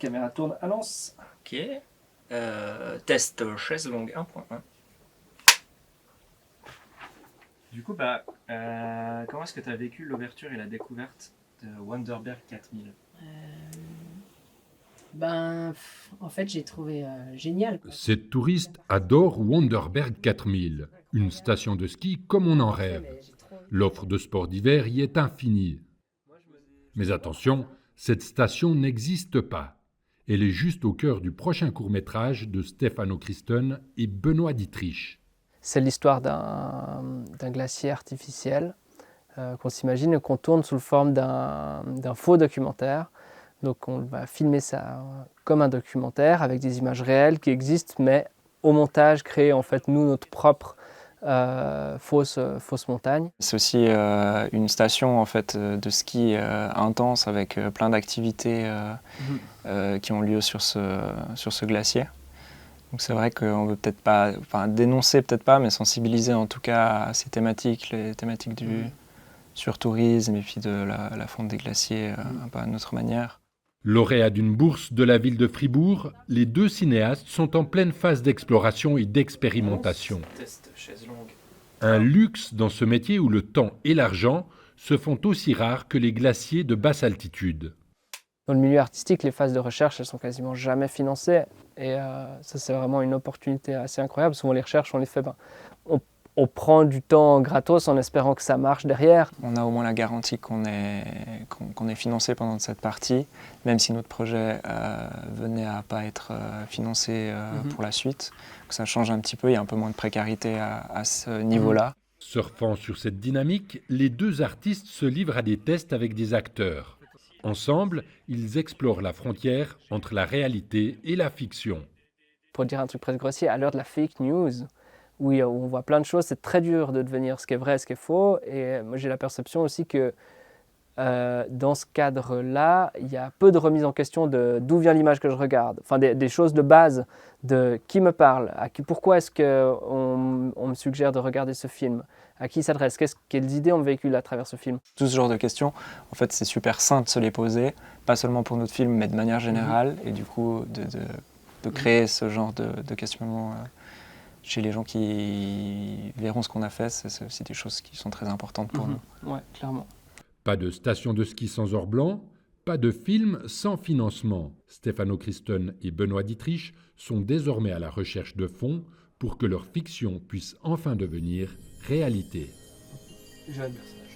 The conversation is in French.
caméra tourne, annonce. Ok. Test chaise longue 1.1. Du coup, comment est-ce que tu as vécu l'ouverture et la découverte de Wonderberg 4000? En fait, j'ai trouvé génial. Cette touriste adore Wonderberg 4000, une station de ski comme on en rêve. L'offre de sports d'hiver y est infinie. Mais attention, cette station n'existe pas. Elle est juste au cœur du prochain court-métrage de Stefano Christen et Benoît Dietrich. C'est l'histoire d'un glacier artificiel qu'on s'imagine et qu'on tourne sous forme d'un faux documentaire. Donc on va filmer ça comme un documentaire avec des images réelles qui existent, mais au montage créer en fait nous notre propre fausse montagne. C'est aussi une station en fait de ski intense avec plein d'activités qui ont lieu sur ce glacier. Donc c'est vrai qu'on veut peut-être pas, dénoncer peut-être pas, mais sensibiliser en tout cas à ces thématiques, les thématiques du surtourisme et puis de la fonte des glaciers un peu à notre manière. Lauréats d'une bourse de la ville de Fribourg, les deux cinéastes sont en pleine phase d'exploration et d'expérimentation. Test chaise longue. Un luxe dans ce métier où le temps et l'argent se font aussi rares que les glaciers de basse altitude. Dans le milieu artistique, les phases de recherche, elles sont quasiment jamais financées. Et ça, c'est vraiment une opportunité assez incroyable. Souvent, les recherches, on les fait, on prend du temps gratos en espérant que ça marche derrière. On a au moins la garantie qu'on est financé pendant cette partie, même si notre projet venait à pas être financé pour la suite. Donc ça change un petit peu, il y a un peu moins de précarité à ce niveau-là. Surfant sur cette dynamique, les deux artistes se livrent à des tests avec des acteurs. Ensemble, ils explorent la frontière entre la réalité et la fiction. Pour dire un truc presque grossier, à l'heure de la fake news, où on voit plein de choses, c'est très dur de devenir ce qui est vrai, ce qui est faux. Et moi, j'ai la perception aussi que dans ce cadre-là, il y a peu de remise en question de d'où vient l'image que je regarde. Enfin, des choses de base, de qui me parle, pourquoi est-ce qu'on me suggère de regarder ce film, à qui il s'adresse, quelles idées on me véhicule à travers ce film. Tout ce genre de questions, en fait, c'est super sain de se les poser, pas seulement pour notre film, mais de manière générale, et du coup, de créer ce genre de questionnement chez les gens qui verront ce qu'on a fait, c'est aussi des choses qui sont très importantes pour nous. Ouais, clairement. Pas de station de ski sans or blanc, pas de film sans financement. Stefano Christen et Benoît Dietrich sont désormais à la recherche de fonds pour que leur fiction puisse enfin devenir réalité. Jeune personnage.